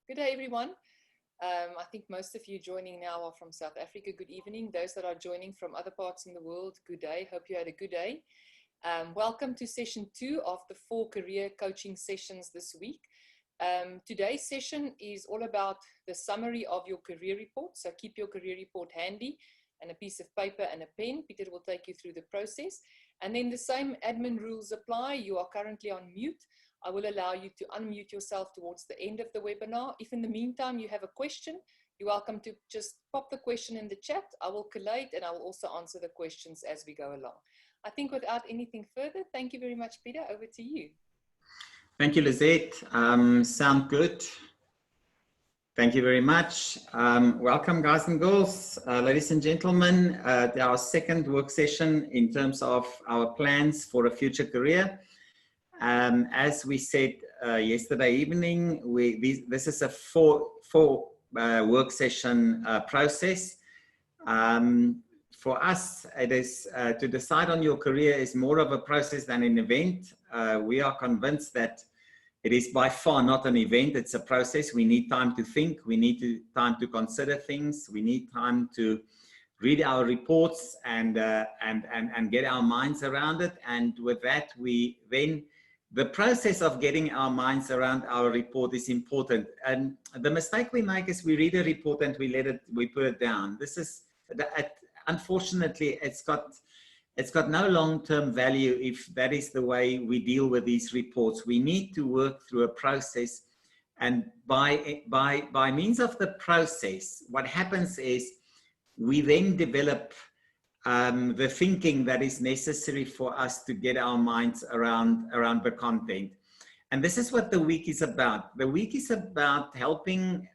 Good day, everyone. I think most of you joining now are from South Africa. Good evening. Those that are joining from other parts in the world, good day. Hope you had a good day. Welcome to session 2 of the 4 career coaching sessions this week. Today's session is all about the summary of your career report. So keep your career report handy and a piece of paper and a pen. Peter will take you through the process. And then the same admin rules apply. You are currently on mute. I will allow you to unmute yourself towards the end of the webinar. If in the meantime you have a question, you're welcome to just pop the question in the chat. I will collate and I will also answer the questions as we go along. I think without anything further, thank you very much, Peter. Over to you. Thank you, Lizette. Sound good. Thank you very much. Welcome, guys and girls, ladies and gentlemen, our second work session in terms of our plans for a future career. As we said yesterday evening, this is a four work session process. For us, it is to decide on your career is more of a process than an event. We are convinced that it is by far not an event, it's a process. We need time to think, we need time to consider things, we need time to read our reports and get our minds around it. And with that, the process of getting our minds around our report is important. And the mistake we make is we read a report and we put it down. This is, unfortunately, it's got no long-term value if that is the way we deal with these reports. We need to work through a process, and by means of the process, what happens is we then develop the thinking that is necessary for us to get our minds around the content. And this is what the week is about. The week is about helping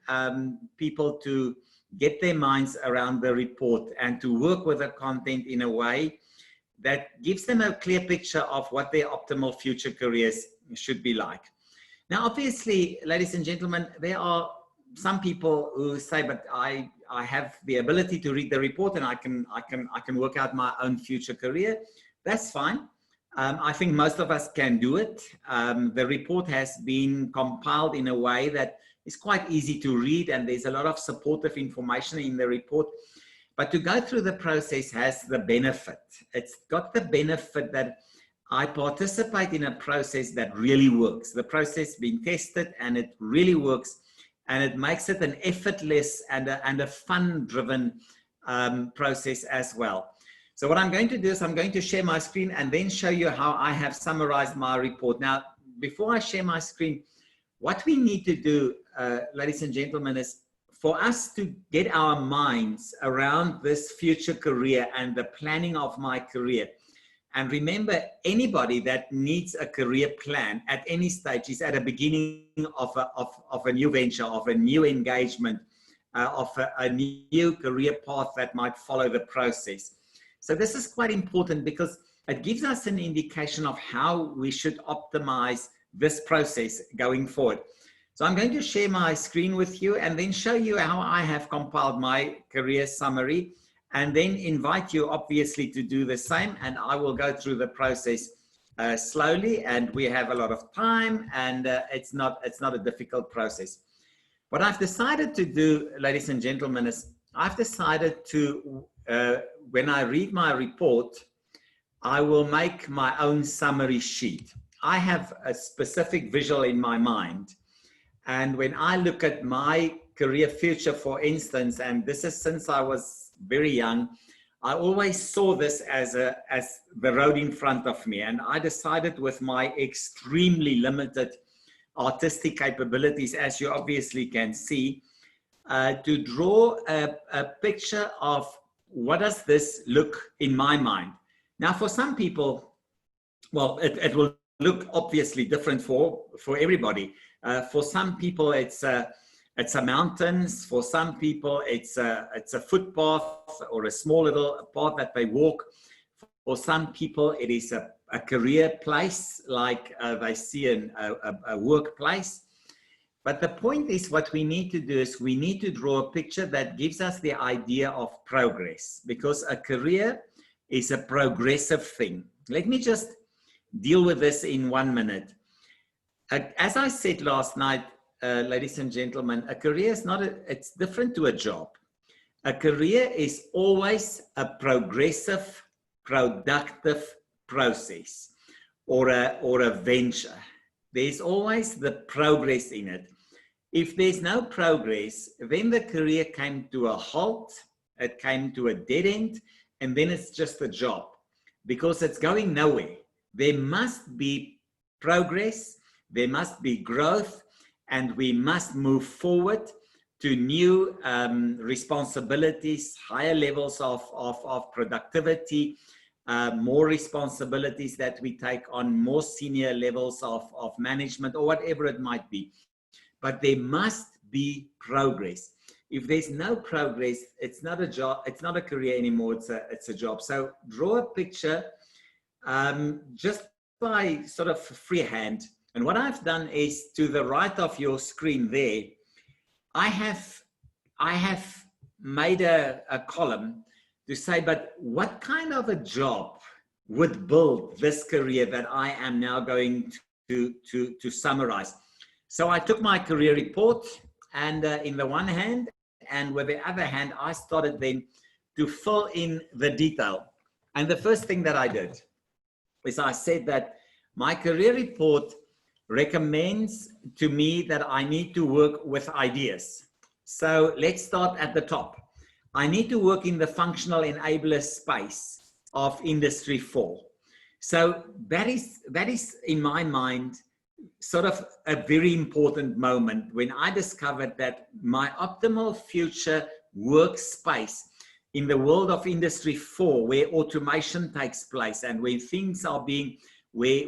people to get their minds around the report and to work with the content in a way that gives them a clear picture of what their optimal future careers should be like. Now, obviously, ladies and gentlemen, there are some people who say, but I have the ability to read the report and I can work out my own future career. That's fine. I think most of us can do it. The report has been compiled in a way that is quite easy to read, and there's a lot of supportive information in the report. But to go through the process has the benefit. It's got the benefit that I participate in a process that really works. The process being tested and it really works. And it makes it an effortless and a fun-driven process as well. So what I'm going to do is I'm going to share my screen and then show you how I have summarized my report. Now, before I share my screen, what we need to do, ladies and gentlemen, is for us to get our minds around this future career and the planning of my career. And remember, anybody that needs a career plan at any stage is at the beginning of a new venture, of a new engagement, of a new career path that might follow the process. So this is quite important because it gives us an indication of how we should optimize this process going forward. So I'm going to share my screen with you and then show you how I have compiled my career summary, and then invite you obviously to do the same. And I will go through the process slowly, and we have a lot of time, and it's not a difficult process. What I've decided to do, ladies and gentlemen, is I've decided to, when I read my report, I will make my own summary sheet. I have a specific visual in my mind. And when I look at my career future, for instance, and this is since I was very young, I always saw this as the road in front of me. And I decided, with my extremely limited artistic capabilities, as you obviously can see, to draw a picture of what does this look in my mind. Now, for some people, well, it will look obviously different for everybody. For some people, it's a mountains. For some people, it's a footpath or a small little path that they walk. For some people, it is a career place, like they see in a workplace. But the point is, what we need to do is we need to draw a picture that gives us the idea of progress, because a career is a progressive thing. Let me just deal with this in 1 minute. As I said last night, ladies and gentlemen, a career is not, it's different to a job. A career is always a progressive, productive process or a venture. There's always the progress in it. If there's no progress, then the career came to a halt, it came to a dead end, and then it's just a job because it's going nowhere. There must be progress, there must be growth, and we must move forward to new responsibilities, higher levels of productivity, more responsibilities that we take on, more senior levels of management or whatever it might be. But there must be progress. If there's no progress, it's not a job, it's not a career anymore, it's a job. So draw a picture just by sort of freehand. And what I've done is to the right of your screen there, I have made a column to say, but what kind of a job would build this career that I am now going to summarize? So I took my career report and in the one hand, and with the other hand, I started then to fill in the detail. And the first thing that I did is I said that my career report recommends to me that I need to work with ideas. So let's start at the top. I need to work in the functional enabler space of Industry 4. So that is in my mind sort of a very important moment when I discovered that my optimal future workspace in the world of Industry 4, where automation takes place and where things are being, where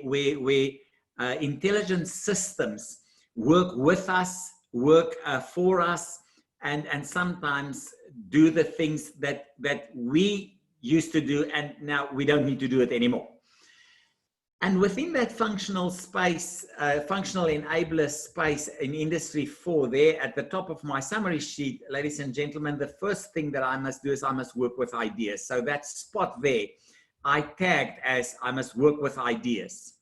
intelligent systems work with us, work for us, and sometimes do the things that we used to do, and now we don't need to do it anymore. And within that functional space, functional enabler space in Industry 4, there at the top of my summary sheet, ladies and gentlemen, the first thing that I must do is I must work with ideas. So that spot there, I tagged as I must work with ideas.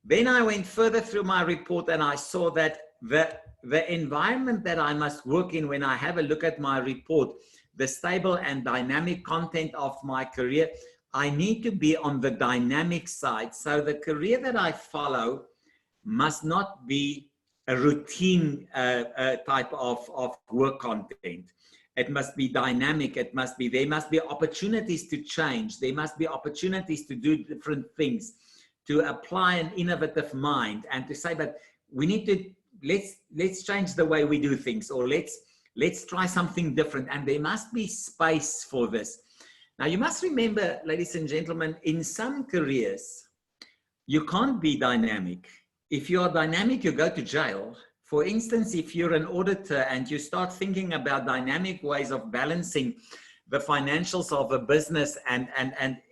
Then I went further through my report and I saw that the environment that I must work in when I have a look at my report, the stable and dynamic content of my career, I need to be on the dynamic side. So the career that I follow must not be a routine type of work content. It must be dynamic. It must be, there must be opportunities to change. There must be opportunities to do different things, to apply an innovative mind and to say, but we need to, let's change the way we do things, or let's try something different. And there must be space for this. Now, you must remember, ladies and gentlemen, in some careers, you can't be dynamic. If you are dynamic, you go to jail. For instance, if you're an auditor and you start thinking about dynamic ways of balancing the financials of a business and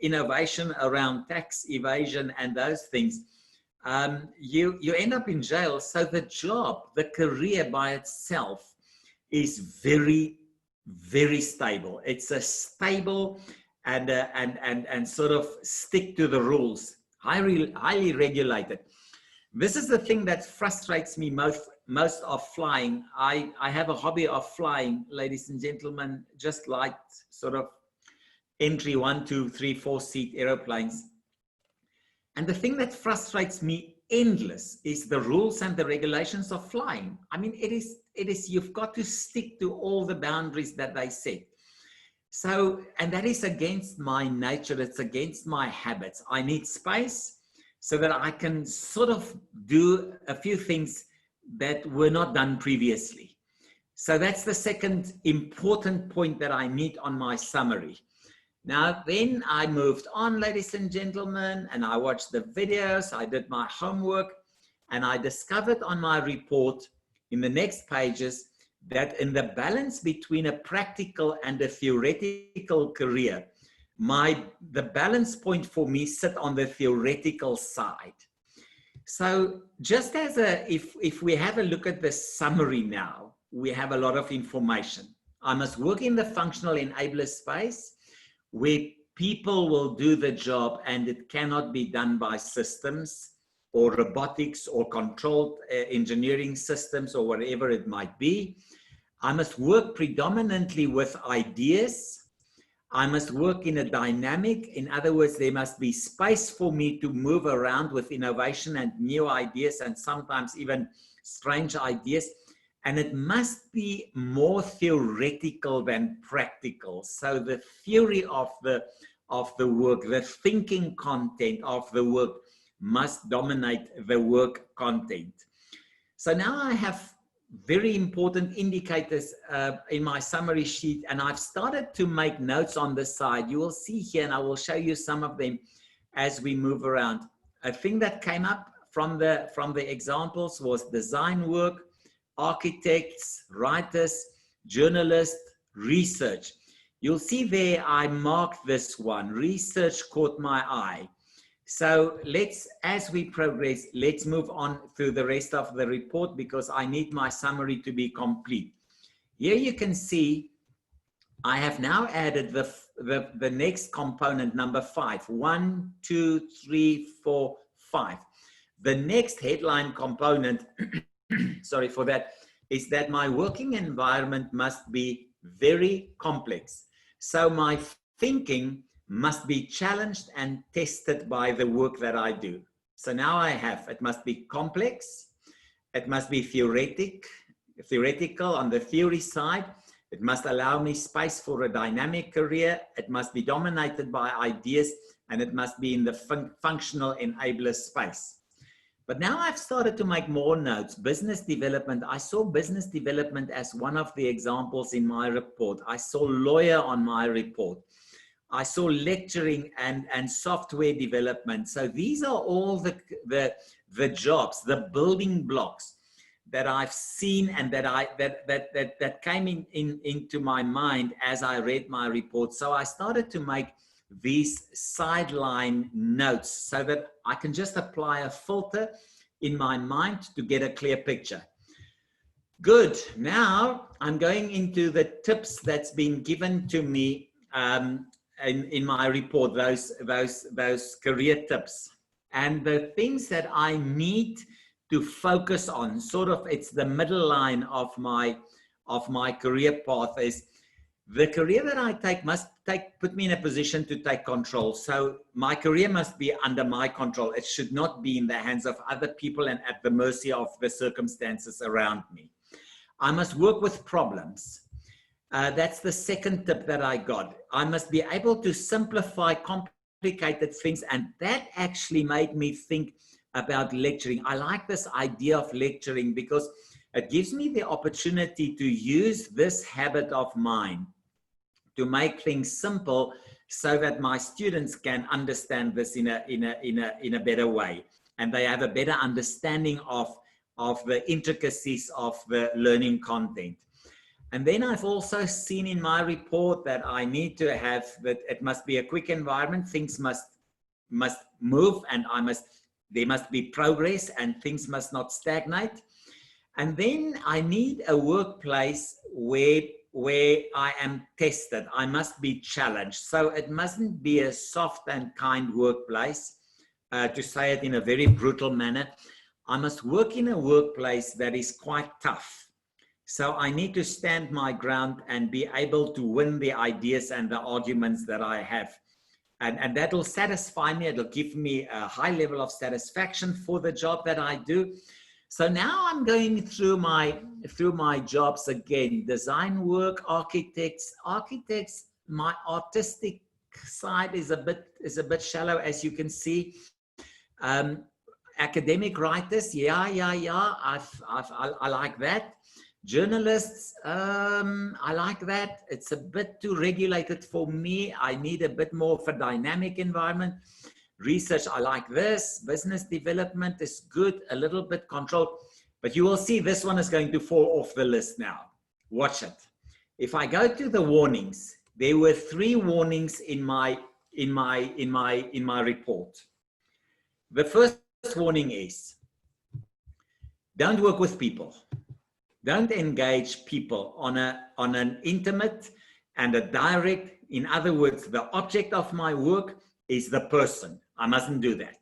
innovation around tax evasion and those things, you end up in jail. So the job, the career by itself is very, very stable. It's a stable and sort of stick to the rules, highly regulated. This is the thing that frustrates me most of flying. I have a hobby of flying, ladies and gentlemen, just like sort of entry 1, 2, 3, 4 seat aeroplanes. And the thing that frustrates me endless is the rules and the regulations of flying. I mean, it is, you've got to stick to all the boundaries that they set. So, and that is against my nature. It's against my habits. I need space so that I can sort of do a few things that were not done previously. So that's the second important point that I need on my summary. Now, then I moved on, ladies and gentlemen, and I watched the videos, I did my homework, and I discovered on my report in the next pages that in the balance between a practical and a theoretical career, the balance point for me sit on the theoretical side. So just as if we have a look at the summary now, we have a lot of information. I must work in the functional enabler space, where people will do the job and it cannot be done by systems. or robotics or controlled engineering systems or whatever it might be. I must work predominantly with ideas. I must work in a dynamic. In other words, there must be space for me to move around with innovation and new ideas and sometimes even strange ideas. And it must be more theoretical than practical. So the theory of the work, the thinking content of the work must dominate the work content. So now I have very important indicators in my summary sheet, and I've started to make notes on the side. You will see here, and I will show you some of them as we move around. A thing that came up from the examples was design work, architects, writers, journalists, research. You'll see there I marked this one. Research caught my eye. So as we progress, let's move on through the rest of the report because I need my summary to be complete. Here you can see I have now added the next component, number 5. 1, 2, 3, 4, 5. The next headline component, sorry for that, is that my working environment must be very complex. So my thinking must be challenged and tested by the work that I do. So now I have, it must be complex, it must be theoretical on the theory side, it must allow me space for a dynamic career, it must be dominated by ideas, and it must be in the functional enabler space. But now I've started to make more notes. Business development, I saw business development as one of the examples in my report. I saw lawyer on my report. I saw lecturing and software development. So these are all the jobs, the building blocks that I've seen and that came into my mind as I read my report. So I started to make these sideline notes so that I can just apply a filter in my mind to get a clear picture. Good. Now I'm going into the tips that's been given to me in my report, those career tips, and the things that I need to focus on. Sort of, it's the middle line of my career path. Is the career that I take must put me in a position to take control. So my career must be under my control. It should not be in the hands of other people and at the mercy of the circumstances around me. I must work with problems. That's the second tip that I got. I must be able to simplify complicated things, and that actually made me think about lecturing. I like this idea of lecturing because it gives me the opportunity to use this habit of mine to make things simple so that my students can understand this in a better way, and they have a better understanding of the intricacies of the learning content. And then I've also seen in my report that I need to have that it must be a quick environment. Things must move, and there must be progress, and things must not stagnate. And then I need a workplace where I am tested. I must be challenged. So it mustn't be a soft and kind workplace, to say it in a very brutal manner. I must work in a workplace that is quite tough. So I need to stand my ground and be able to win the ideas and the arguments that I have. And that will satisfy me. It'll give me a high level of satisfaction for the job that I do. So now I'm going through my jobs again. Design work, architects, my artistic side is a bit shallow, as you can see. Academic writers, yeah. I like that. Journalists, I like that. It's a bit too regulated for me. I need a bit more of a dynamic environment. Research, I like this. Business development is good, a little bit controlled. But you will see this one is going to fall off the list now. Watch it. If I go to the warnings, there were 3 warnings in my report. The first warning is, don't work with people. Don't engage people on an intimate and a direct, in other words, the object of my work is the person. I mustn't do that.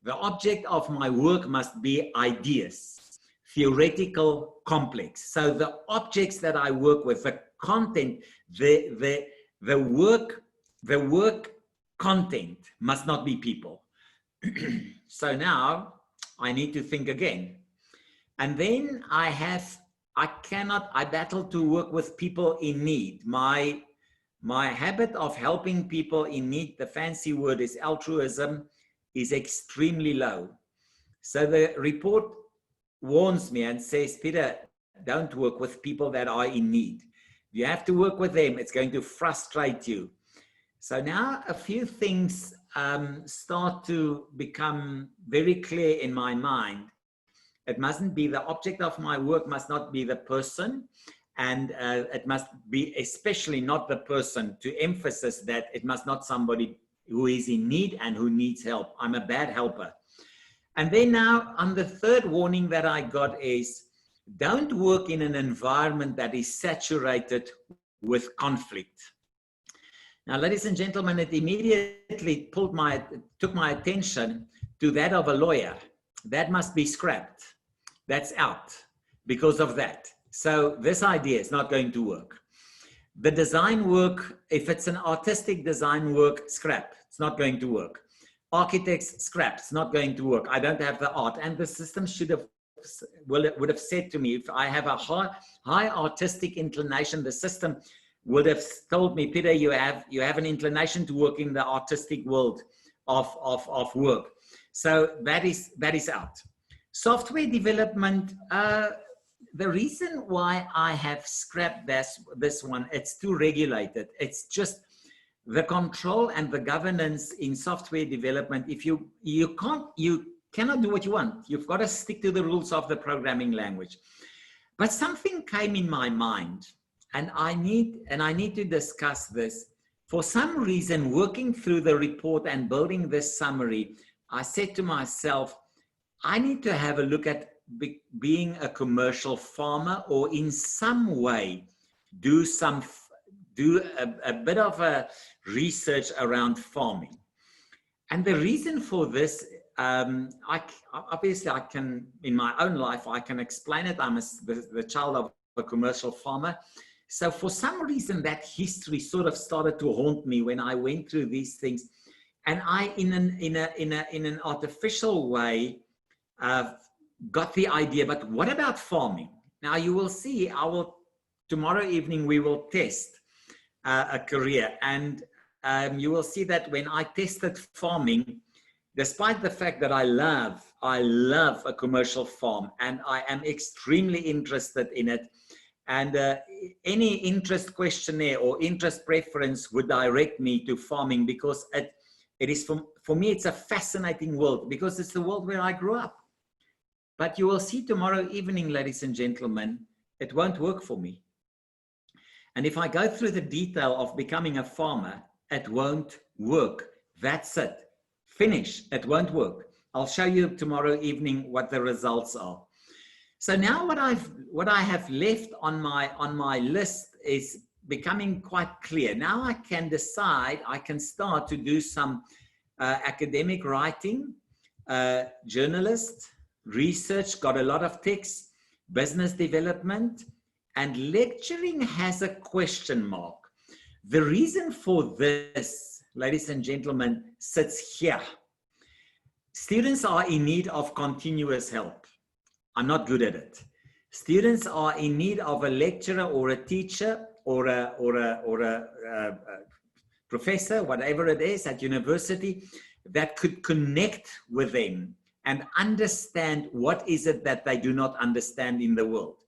The object of my work must be ideas, theoretical, complex. So the objects that I work with, the content, the work content must not be people. So now I need to think again. And then I battle to work with people in need. My habit of helping people in need, the fancy word is altruism, is extremely low. So the report warns me and says, Peter, don't work with people that are in need. You have to work with them. It's going to frustrate you. So now a few things start to become very clear in my mind. It mustn't be, the object of my work must not be the person, and it must be especially not the person, to emphasize that it must not somebody who is in need and who needs help. I'm a bad helper. And then now on the third warning that I got is, don't work in an environment that is saturated with conflict. Now, ladies and gentlemen, it immediately took my attention to that of a lawyer. That must be scrapped. That's out because of that. So this idea is not going to work. The design work, if it's an artistic design work, scrap. It's not going to work. Architects, scrap. It's not going to work. I don't have the art. And the system would have said to me, if I have a high artistic inclination, the system would have told me, Peter, you have an inclination to work in the artistic world of work. So that is out. Software development, the reason why I have scrapped this one, it's too regulated. It's just the control and the governance in software development. If you cannot do what you want. You've got to stick to the rules of the programming language. But something came in my mind, and I need to discuss this. For some reason, working through the report and building this summary, I said to myself, I need to have a look at being a commercial farmer, or in some way do a bit of a research around farming. And the reason for this, obviously I can, in my own life, I can explain it. I'm the child of a commercial farmer. So for some reason, that history sort of started to haunt me when I went through these things. And I, in an artificial way, got the idea, but what about farming? Now you will see, tomorrow evening we will test a career, and you will see that when I tested farming, despite the fact that I love a commercial farm and I am extremely interested in it, and any interest questionnaire or interest preference would direct me to farming, because it is, for me, it's a fascinating world, because it's the world where I grew up. But you will see tomorrow evening, ladies and gentlemen, it won't work for me. And if I go through the detail of becoming a farmer, it won't work. That's it. Finish. It won't work. I'll show you tomorrow evening what the results are. So now what I have left on my list is becoming quite clear. Now I can decide, I can start to do some academic writing, journalist, research, got a lot of texts, business development, and lecturing has a question mark. The reason for this, ladies and gentlemen, sits here. Students are in need of continuous help. I'm not good at it. Students are in need of a lecturer or a teacher or a professor, whatever it is at university, that could connect with them and understand what is it that they do not understand in the world.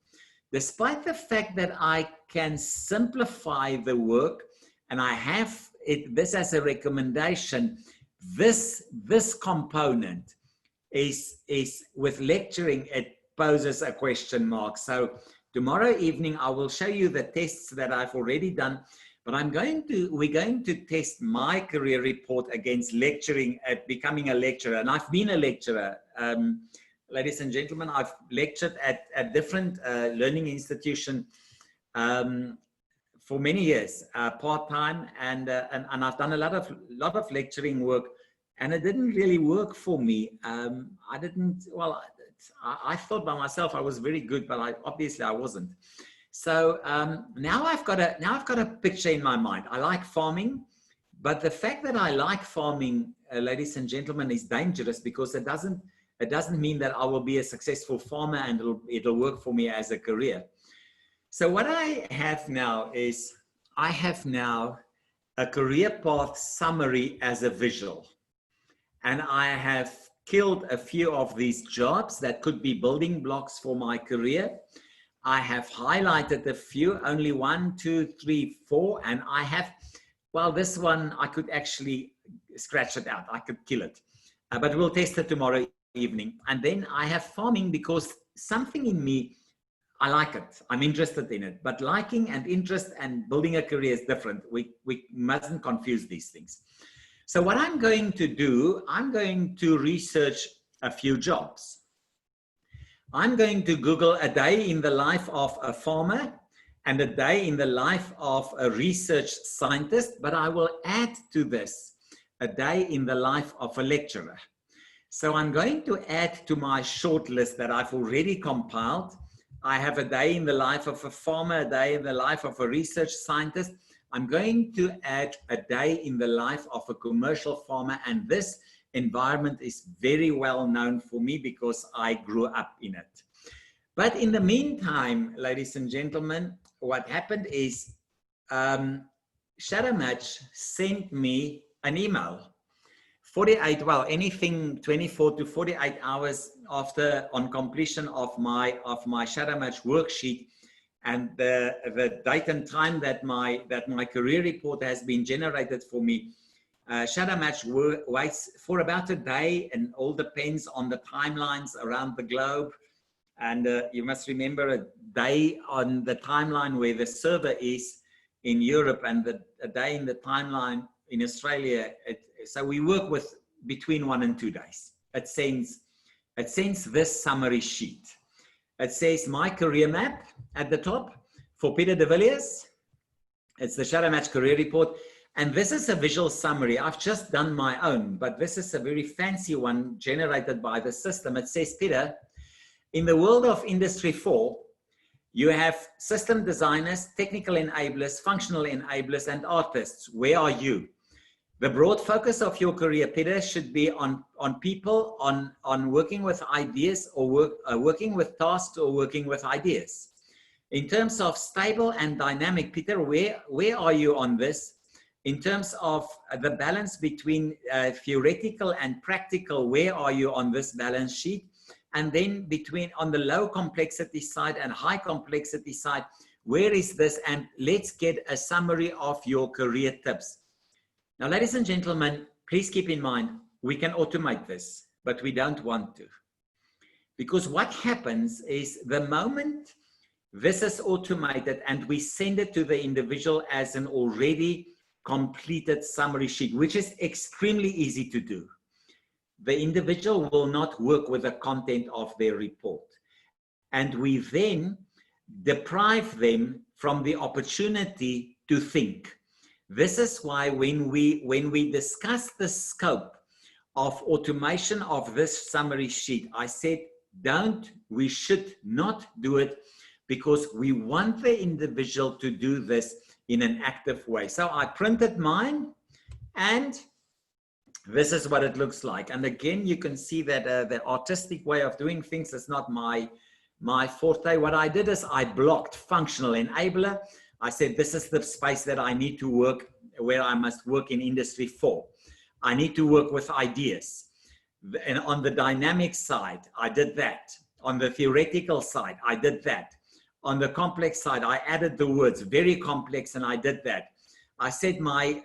Despite the fact that I can simplify the work, and I have this as a recommendation, this component is with lecturing, it poses a question mark. So tomorrow evening, I will show you the tests that I've already done, but we're going to test my career report against lecturing, at becoming a lecturer. And I've been a lecturer. Ladies and gentlemen, I've lectured at different learning institutions for many years, part-time, and I've done a lot of lecturing work and it didn't really work for me. I didn't, well, I thought by myself I was very good, but obviously I wasn't. So now I've got a picture in my mind. I like farming, but the fact that I like farming, ladies and gentlemen, is dangerous, because it doesn't mean that I will be a successful farmer and it'll work for me as a career. So what I have now is, I have now a career path summary as a visual. And I have killed a few of these jobs that could be building blocks for my career. I have highlighted a few, only 1, 2, 3, 4, and I have, well, this one, I could actually scratch it out. I could kill it, but we'll test it tomorrow evening. And then I have farming, because something in me, I like it. I'm interested in it, but liking and interest and building a career is different. We mustn't confuse these things. So what I'm going to do, I'm going to research a few jobs. I'm going to Google a day in the life of a farmer and a day in the life of a research scientist, but I will add to this a day in the life of a lecturer. So I'm going to add to my short list that I've already compiled. I have a day in the life of a farmer, a day in the life of a research scientist. I'm going to add a day in the life of a commercial farmer, and this environment is very well known for me because I grew up in it. But in the meantime, ladies and gentlemen, what happened is Shadowmatch sent me an email 48, well, anything 24 to 48 hours after on completion of my Shadowmatch worksheet, and the date and time that my career report has been generated for me. Shadowmatch waits for about a day, and all depends on the timelines around the globe. And you must remember, a day on the timeline where the server is in Europe, and a day in the timeline in Australia. So we work with between 1 and 2 days. It sends this summary sheet. It says my career map at the top for Peter de Villiers. It's the Shadowmatch career report. And this is a visual summary. I've just done my own, but this is a very fancy one generated by the system. It says, Peter, in the world of Industry 4, you have system designers, technical enablers, functional enablers, and artists. Where are you? The broad focus of your career, Peter, should be on people, on working with ideas, or working with tasks, or working with ideas. In terms of stable and dynamic, Peter, where are you on this? In terms of the balance between theoretical and practical, where are you on this balance sheet? And then on the low complexity side and high complexity side, where is this? And let's get a summary of your career tips. Now, ladies and gentlemen, please keep in mind, we can automate this, but we don't want to. Because what happens is, the moment this is automated and we send it to the individual as an already completed summary sheet, which is extremely easy to do, the individual will not work with the content of their report. And we then deprive them from the opportunity to think. This is why when we discuss the scope of automation of this summary sheet, I said, we should not do it, because we want the individual to do this in an active way. So I printed mine, and this is what it looks like. And again, you can see that the artistic way of doing things is not my forte. What I did is I blocked functional enabler. I said, this is the space that I need to work, where I must work in Industry 4. I need to work with ideas. And on the dynamic side, I did that. On the theoretical side, I did that. On the complex side, I added the words very complex, and I did that. I said my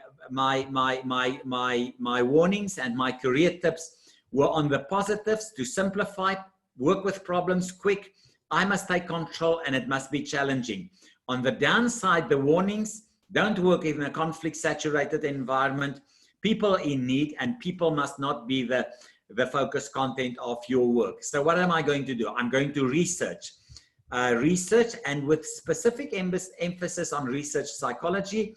warnings and my career tips were on the positives: to simplify, work with problems quick, I must take control, and it must be challenging. On the downside, the warnings: don't work in a conflict saturated environment, people in need, and people must not be the focus content of your work. So what am I going to do? I'm going to research, and with specific emphasis on research psychology.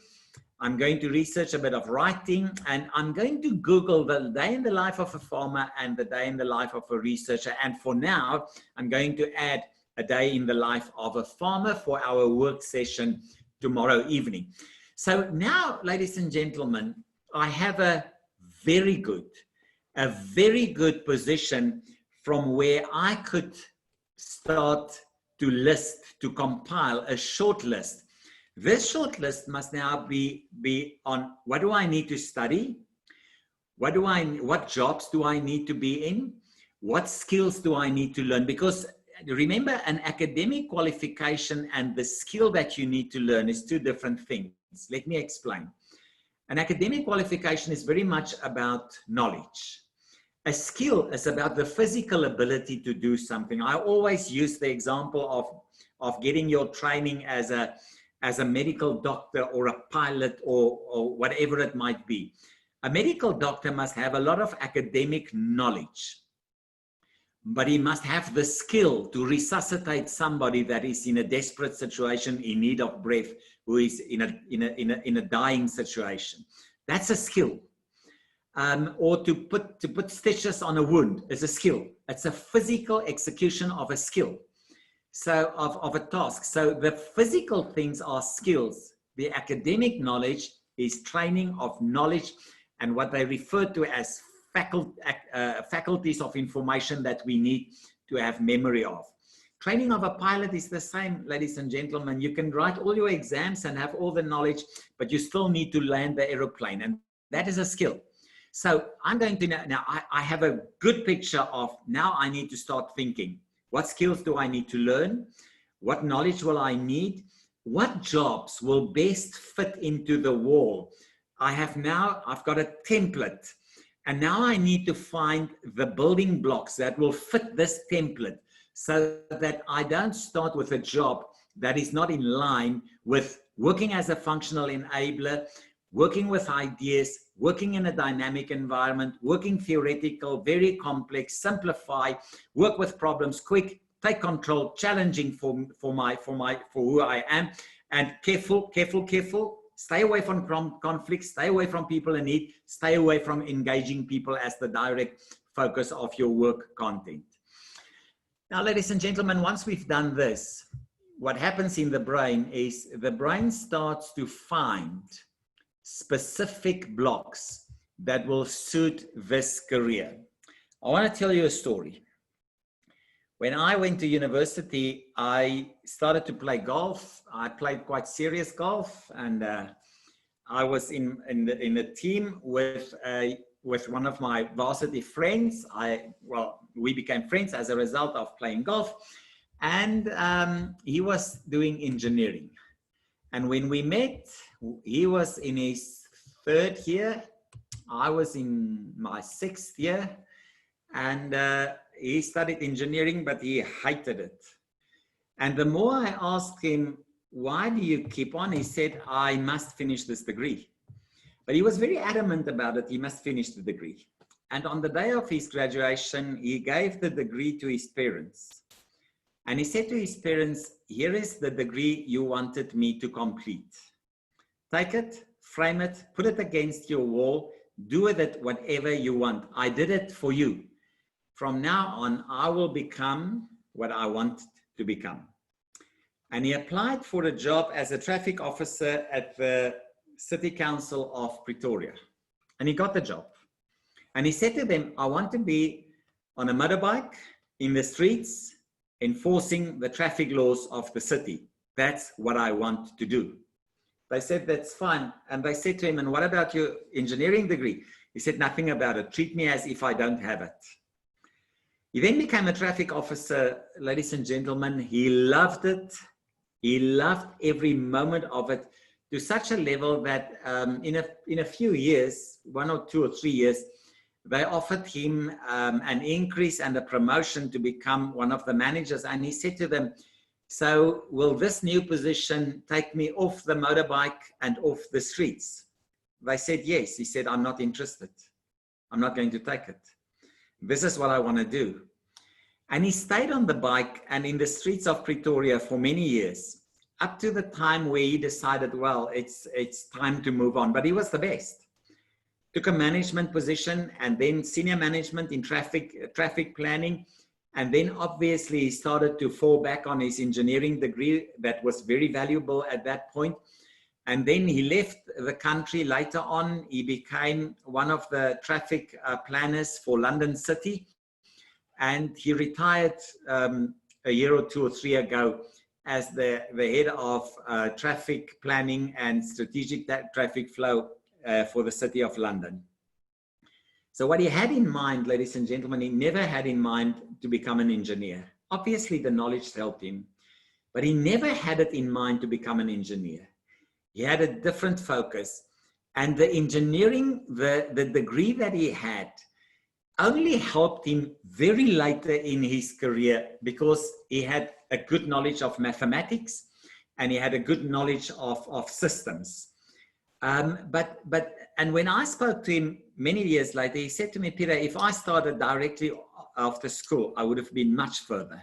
I'm going to research a bit of writing, and I'm going to Google the day in the life of a farmer and the day in the life of a researcher. And for now, I'm going to add a day in the life of a farmer for our work session tomorrow evening. So now, ladies and gentlemen, I have a very good position from where I could start to compile a short list. This short list must now be on what do I need to study? What jobs do I need to be in? What skills do I need to learn? Because remember, an academic qualification and the skill that you need to learn is two different things. Let me explain. An academic qualification is very much about knowledge. A skill is about the physical ability to do something. I always use the example of getting your training as a medical doctor or a pilot or whatever it might be. A medical doctor must have a lot of academic knowledge, but he must have the skill to resuscitate somebody that is in a desperate situation, in need of breath, who is in a dying situation. That's a skill. Or to put stitches on a wound is a skill. It's a physical execution of a skill. So of a task. So the physical things are skills. The academic knowledge is training of knowledge and what they refer to as faculties of information that we need to have memory of. Training of a pilot is the same, ladies and gentlemen. You can write all your exams and have all the knowledge, but you still need to land the aeroplane, and that is a skill. So I'm going to now I have a good picture of now I need to start thinking. What skills do I need to learn? What knowledge will I need? What jobs will best fit into the wall? I've got a template, and now I need to find the building blocks that will fit this template so that I don't start with a job that is not in line with working as a functional enabler, working with ideas, working in a dynamic environment, working theoretical, very complex, simplify, work with problems quick, take control, challenging for who I am, and careful, stay away from conflict, stay away from people in need, stay away from engaging people as the direct focus of your work content. Now, ladies and gentlemen, once we've done this, what happens in the brain is the brain starts to find specific blocks that will suit this career. I want to tell you a story. When I went to university, I started to play golf. I played quite serious golf, and I was in a team with one of my varsity friends. We became friends as a result of playing golf, and he was doing engineering. And when we met, he was in his 3rd year. I was in my 6th year, and he studied engineering, but he hated it. And the more I asked him, why do you keep on? He said, I must finish this degree. But he was very adamant about it. He must finish the degree. And on the day of his graduation, he gave the degree to his parents. And he said to his parents, here is the degree you wanted me to complete. Take it, frame it, put it against your wall, do with it whatever you want. I did it for you. From now on, I will become what I want to become. And he applied for a job as a traffic officer at the City Council of Pretoria. And he got the job. And he said to them, I want to be on a motorbike in the streets, enforcing the traffic laws of the city. That's what I want to do. They said, that's fine. And they said to him, and what about your engineering degree? He said, nothing about it. Treat me as if I don't have it. He then became a traffic officer, ladies and gentlemen. He loved it. He loved every moment of it, to such a level that in a few years, 1 or 2 or 3 years, they offered him an increase and a promotion to become one of the managers. And he said to them, so will this new position take me off the motorbike and off the streets? They said, yes. He said, I'm not interested. I'm not going to take it. This is what I want to do. And he stayed on the bike and in the streets of Pretoria for many years up to the time where he decided, well, it's time to move on. But he was the best. Took a management position and then senior management in traffic planning. And then obviously he started to fall back on his engineering degree that was very valuable at that point. And then he left the country. Later on, he became one of the traffic planners for London City. And he retired a year or 2 or 3 ago as the head of traffic planning and strategic traffic flow for the City of London. So what he had in mind, ladies and gentlemen, he never had in mind to become an engineer. Obviously, the knowledge helped him, but he never had it in mind to become an engineer. He had a different focus. And the engineering, the degree that he had, only helped him very later in his career because he had a good knowledge of mathematics and he had a good knowledge of systems. And when I spoke to him many years later, he said to me, Peter, if I started directly after school, I would have been much further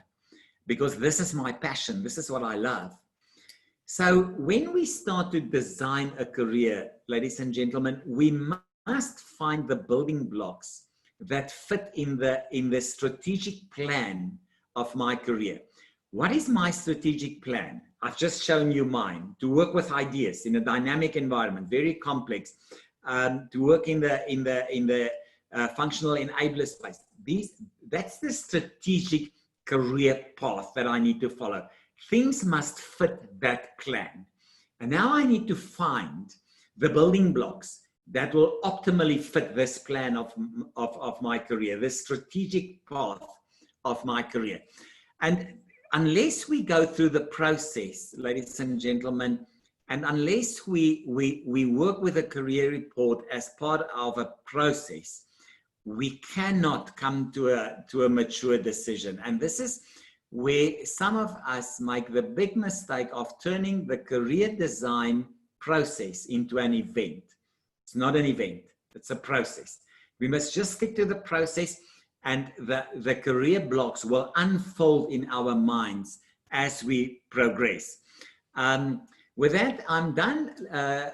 because this is my passion. This is what I love. So when we start to design a career, ladies and gentlemen, we must find the building blocks that fit in the strategic plan of my career. What is my strategic plan? I've just shown you mine: to work with ideas in a dynamic environment, very complex, to work in the functional enabler space. That's the strategic career path that I need to follow. Things must fit that plan. And now I need to find the building blocks that will optimally fit this plan of my career, this strategic path of my career. And unless we go through the process, ladies and gentlemen, and unless we work with a career report as part of a process, we cannot come to a mature decision. And this is where some of us make the big mistake of turning the career design process into an event. It's not an event, it's a process. We must just stick to the process, and the career blocks will unfold in our minds as we progress. With that, I'm done.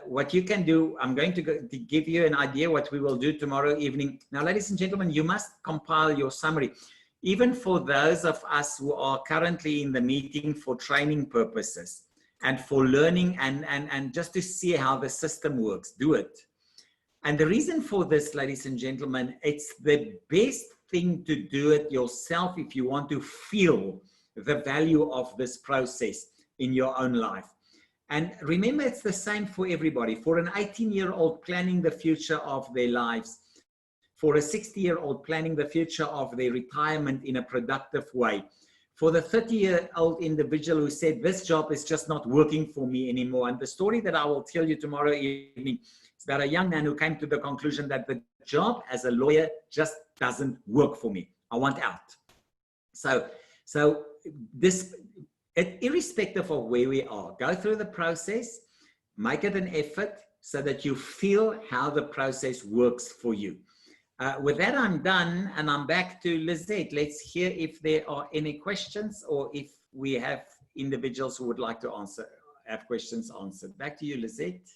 What you can do, I'm going to give you an idea what we will do tomorrow evening. Now, ladies and gentlemen, you must compile your summary. Even for those of us who are currently in the meeting for training purposes and for learning and just to see how the system works, do it. And the reason for this, ladies and gentlemen, it's the best thing to do it yourself if you want to feel the value of this process in your own life. And remember, it's the same for everybody. For an 18-year-old planning the future of their lives, for a 60-year-old planning the future of their retirement in a productive way, for the 30-year-old individual who said, this job is just not working for me anymore. And the story that I will tell you tomorrow evening is about a young man who came to the conclusion that the job as a lawyer just doesn't work for me. I want out. So this, irrespective of where we are, go through the process, make it an effort so that you feel how the process works for you. With that, I'm done, and I'm back to Lizette. Let's hear if there are any questions or if we have individuals who would like to have questions answered. Back to you, Lizette.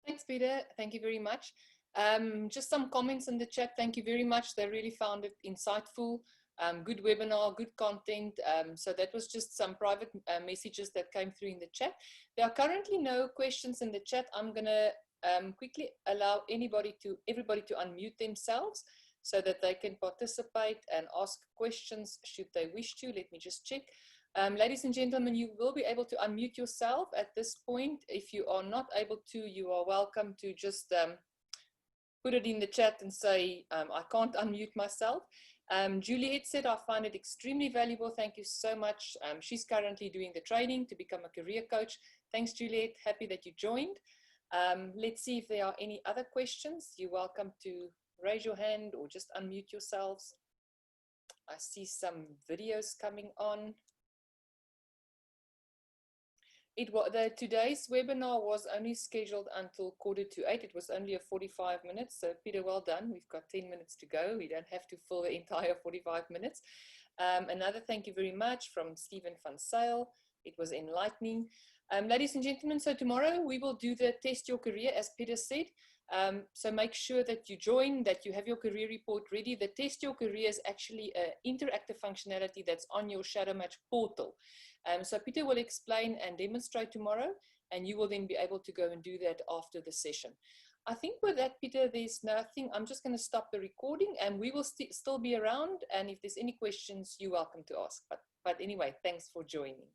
Thanks, Peter. Thank you very much. Just some comments in the chat. Thank you very much. They really found it insightful. Good webinar, good content. So that was just some private messages that came through in the chat. There are currently no questions in the chat. I'm going to quickly allow everybody to unmute themselves so that they can participate and ask questions should they wish to. Let me just check. Ladies and gentlemen, you will be able to unmute yourself at this point. If you are not able to, you are welcome to just put it in the chat and say, I can't unmute myself. Juliet said, I find it extremely valuable. Thank you so much. She's currently doing the training to become a career coach. Thanks, Juliet. Happy that you joined. Let's see if there are any other questions. You're welcome to raise your hand or just unmute yourselves. I see some videos coming on. Today's webinar was only scheduled until 7:45. It was only a 45 minutes. So Peter, well done. We've got 10 minutes to go. We don't have to fill the entire 45 minutes. Another thank you very much from Stephen van Sale. It was enlightening. Ladies and gentlemen, so tomorrow we will do the Test Your Career, as Peter said. So make sure that you join, that you have your career report ready. The Test Your Career is actually an interactive functionality that's on your Shadowmatch portal. So Peter will explain and demonstrate tomorrow, and you will then be able to go and do that after the session. I think with that, Peter, there's nothing. I'm just going to stop the recording, and we will still be around. And if there's any questions, you're welcome to ask. But anyway, thanks for joining.